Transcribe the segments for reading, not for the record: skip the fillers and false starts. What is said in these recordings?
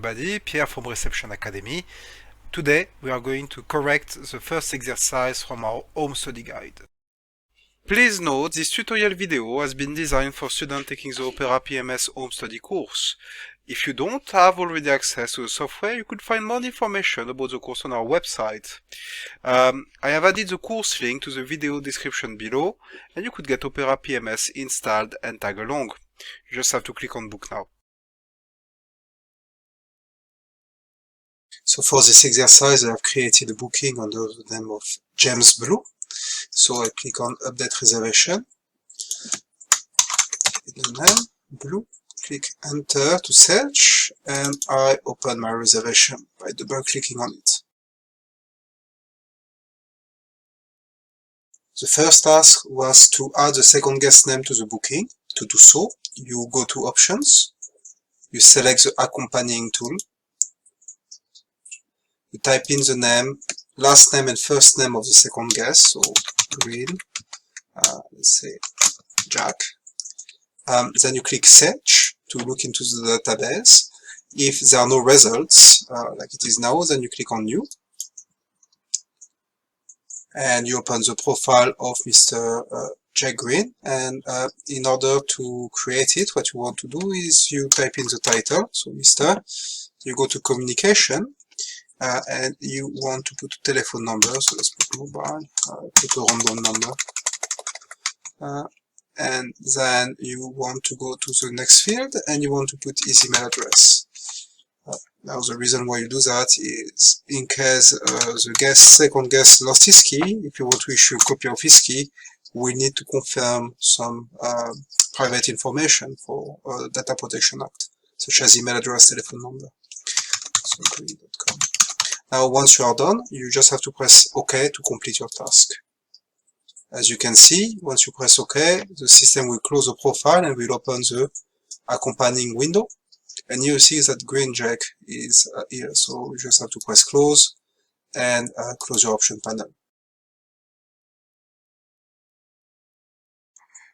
everybody, Pierre from Reception Academy. Today we are going to correct the first exercise from our home study guide. Please note this tutorial video has been designed for students taking the Opera PMS home study course. If you don't have already access to the software, you could find more information about the course on our website. I have added the course link to the video description below, and you could get Opera PMS installed and tag along. You just have to click on book now. So for this exercise, I have created a booking under the name of James Blue. So I click on Update Reservation. The name, Blue. Click Enter to search, and I open my reservation by double-clicking on it. The first task was to add the second guest name to the booking. To do so, you go to Options, you select the accompanying tool, you type in the name, last name and first name of the second guest, so Green, let's say Jack. Then you click Search to look into the database. If there are no results, like it is now, then you click on New. And you open the profile of Mr. Jack Green. And in order to create it, what you want to do is you type in the title, so Mr. You go to Communication. And you want to put a telephone number, so let's put mobile, put a random number, and then you want to go to the next field and you want to put his email address. Now the reason why you do that is in case the second guest lost his key, if you want to issue a copy of his key, we need to confirm some private information for Data Protection Act, such as email address, telephone number. So green.com. Now, once you are done, you just have to press OK to complete your task. As you can see, once you press OK, the system will close the profile and will open the accompanying window. And you see that Green Jack is here. So you just have to press Close and close your option panel.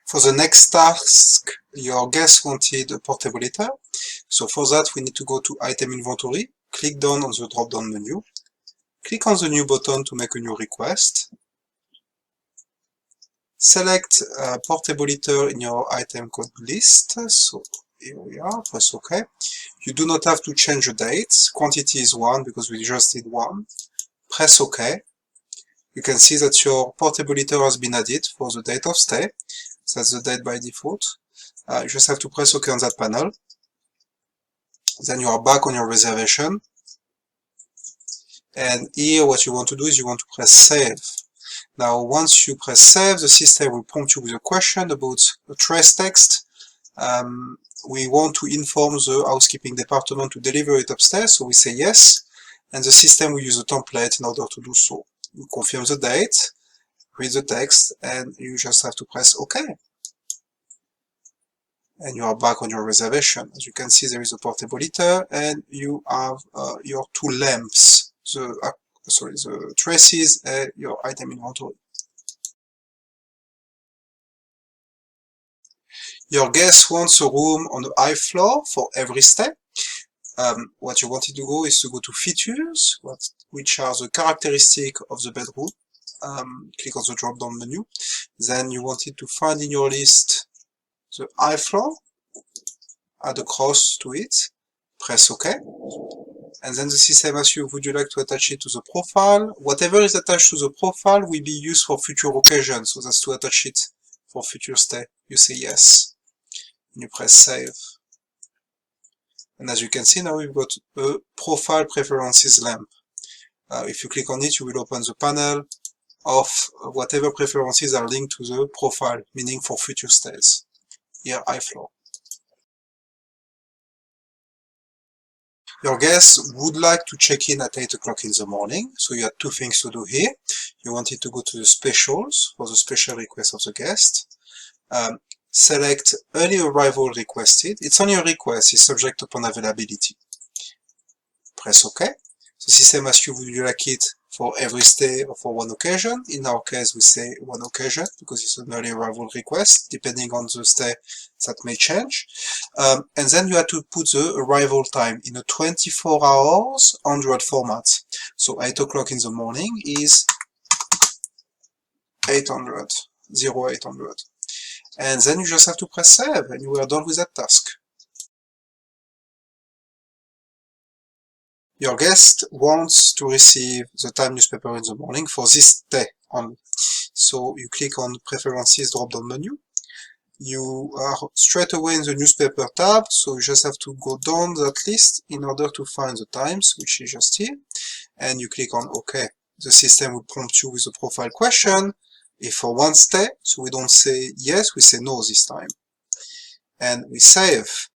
For the next task, your guest wanted a portable heater. So for that, we need to go to Item Inventory. Click down on the drop-down menu. Click on the New button to make a new request. Select Portable Heater in your item code list. So here we are. Press OK. You do not have to change the date. Quantity is 1 because we just did 1. Press OK. You can see that your portable heater has been added for the date of stay. That's the date by default. You just have to press OK on that panel. Then you are back on your reservation. And here what you want to do is you want to press Save. Now once you press Save, the system will prompt you with a question about a trace text. We want to inform the housekeeping department to deliver it upstairs, so we say yes. And the system will use a template in order to do so. You confirm the date, read the text, and you just have to press OK. And you are back on your reservation. As you can see, there is a portable heater, and you have your two lamps, the traces and your item inventory. Your guest wants a room on the high floor for every stay. What you wanted to go is to go to Features, which are the characteristics of the bedroom. Click on the drop-down menu. Then you wanted to find in your list the high floor, add a cross to it, press OK, and then the system asks you, would you like to attach it to the profile? Whatever is attached to the profile will be used for future occasions, so that's to attach it for future stay. You say yes, and you press Save. And as you can see, now we've got a Profile Preferences lamp. If you click on it, you will open the panel of whatever preferences are linked to the profile, meaning for future stays. Here, high floor. Your guest would like to check in at 8 o'clock in the morning, so you had two things to do here. You wanted to go to the specials for the special request of the guest. Select early arrival requested. It's only a request, it's subject upon availability. Press OK. The system asks you, would you like it for every stay or for one occasion. In our case, we say one occasion because it's an early arrival request. Depending on the stay, that may change. And then you have to put the arrival time in a 24 hours Android format. So 8 o'clock in the morning is 800, 0800. And then you just have to press save and you are done with that task. Your guest wants to receive the Time newspaper in the morning for this day only. So you click on Preferences drop-down menu. You are straight away in the newspaper tab, so you just have to go down that list in order to find the times, which is just here. And you click on OK. The system will prompt you with a profile question. If for one stay, so we don't say yes, we say no this time. And we save.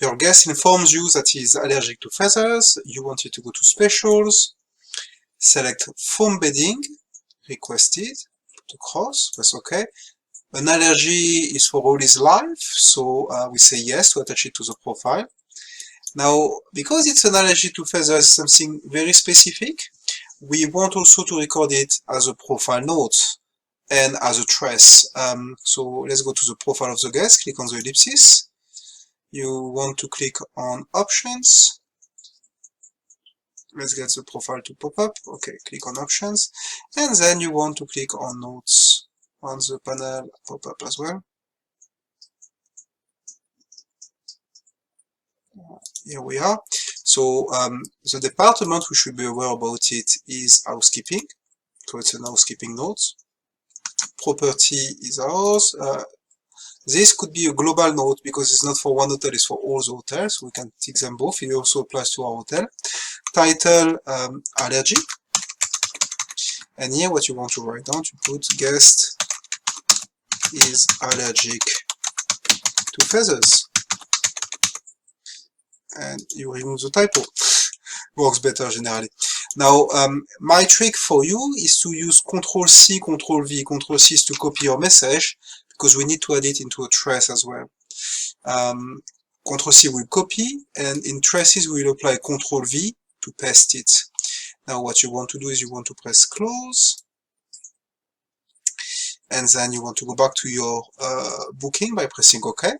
Your guest informs you that he is allergic to feathers. You want it to go to specials. Select foam bedding, requested, to cross, press OK. An allergy is for all his life, so we say yes to attach it to the profile. Now, because it's an allergy to feathers, something very specific, we want also to record it as a profile note and as a trace. So let's go to the profile of the guest, click on the ellipsis. You want to click on options. Let's get the profile to pop up. Okay, click on options. And then you want to click on notes on the panel, pop up as well. Here we are. So the department we should be aware about it is housekeeping. So it's an housekeeping note. Property is ours. This could be a global note because it's not for one hotel, it's for all the hotels. We can tick them both. It also applies to our hotel. Title, allergy. And here what you want to write down, to put guest is allergic to feathers. And you remove the typo. Works better generally. Now, my trick for you is to use Ctrl-C, Ctrl-V. Ctrl-C is to copy your message, because we need to add it into a trace as well. Ctrl-C will copy, and in traces we will apply Ctrl-V to paste it. Now what you want to do is you want to press close, and then you want to go back to your booking by pressing OK.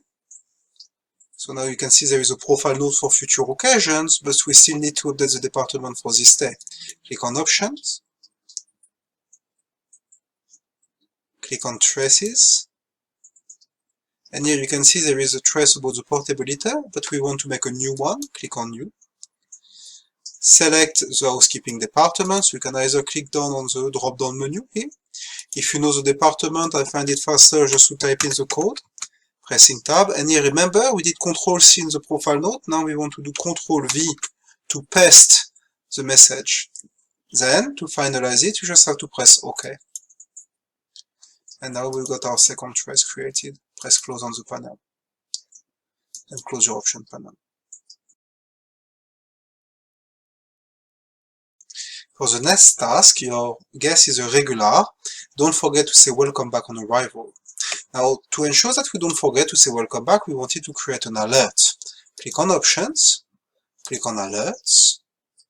So now you can see there is a profile note for future occasions, but we still need to update the department for this day. Click on Options, click on Traces, and here you can see there is a trace about the portability, but we want to make a new one. Click on New. Select the housekeeping department, so you can either click down on the drop-down menu here. If you know the department, I find it faster just to type in the code. Pressing Tab, and here remember we did Ctrl-C in the profile note, now we want to do Ctrl-V to paste the message. Then, to finalize it, you just have to press OK. And now we've got our second trace created. Press Close on the panel. And close your option panel. For the next task, your guest is a regular. Don't forget to say welcome back on arrival. Now, to ensure that we don't forget to say welcome back, we wanted to create an alert. Click on Options, click on Alerts,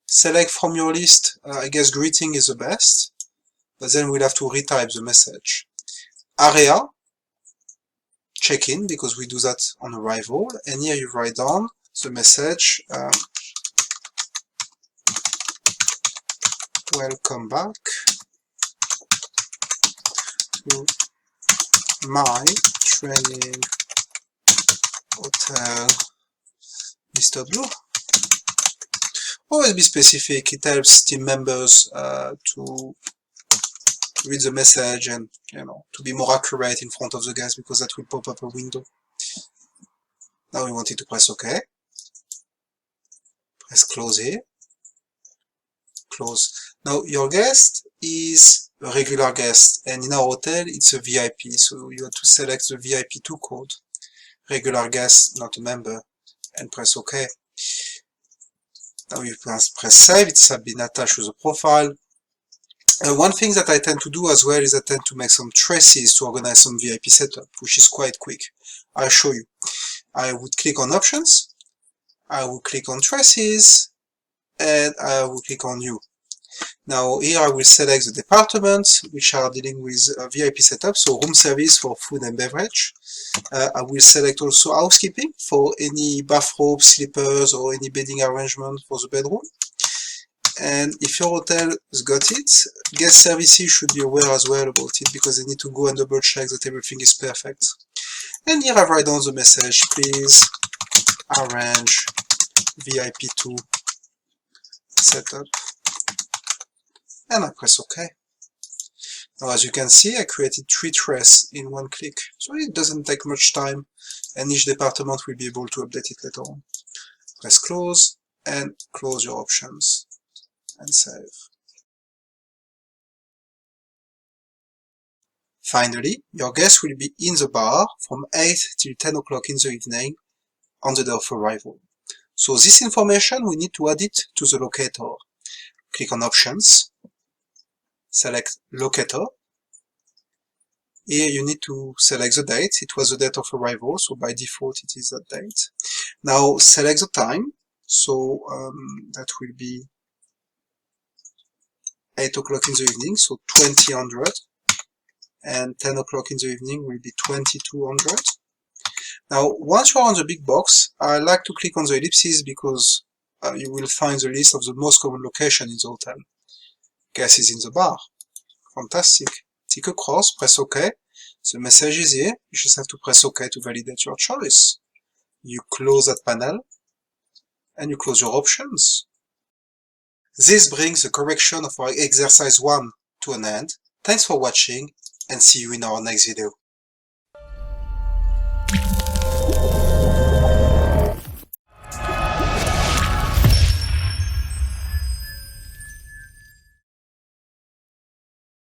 select from your list, I guess greeting is the best, but then we'll have to retype the message. Area, check-in, because we do that on arrival, and here you write down the message, welcome back to my training hotel, Mr. Blue. Always be specific, it helps team members to read the message and, to be more accurate in front of the guest, because that will pop up a window. Now we wanted to press OK. Press close here. Close. Now your guest is a regular guest, and in our hotel it's a VIP, so you have to select the VIP2 code. Regular guest, not a member, and press OK. Now you press save, it's been attached to the profile. One thing that I tend to do as well is I tend to make some traces to organize some VIP setup, which is quite quick. I'll show you. I would click on Options, I will click on Traces, and I will click on New. Now here I will select the departments which are dealing with VIP setup, so room service for food and beverage. I will select also housekeeping for any bathrobe, slippers, or any bedding arrangement for the bedroom. And if your hotel has got it, guest services should be aware as well about it, because they need to go and double check that everything is perfect. And here I write down the message, please arrange VIP2 setup, and I press OK. Now as you can see, I created 3 traces in one click, so it doesn't take much time, and each department will be able to update it later on. Press close, and close your options, and save. Finally, your guest will be in the bar from 8 till 10 o'clock in the evening on the day of arrival. So this information, we need to add it to the locator. Click on Options, select Locator. Here you need to select the date. It was the date of arrival, so by default it is that date. Now select the time, so that will be 8 o'clock in the evening, so 2000, and 10 o'clock in the evening will be 2200. Now once you are on the big box, I like to click on the ellipses because you will find the list of the most common locations in the hotel. Guest is in the bar. Fantastic. Tick across, press OK. The message is here. You just have to press OK to validate your choice. You close that panel, and you close your options. This brings the correction of our exercise 1 to an end. Thanks for watching, and see you in our next video.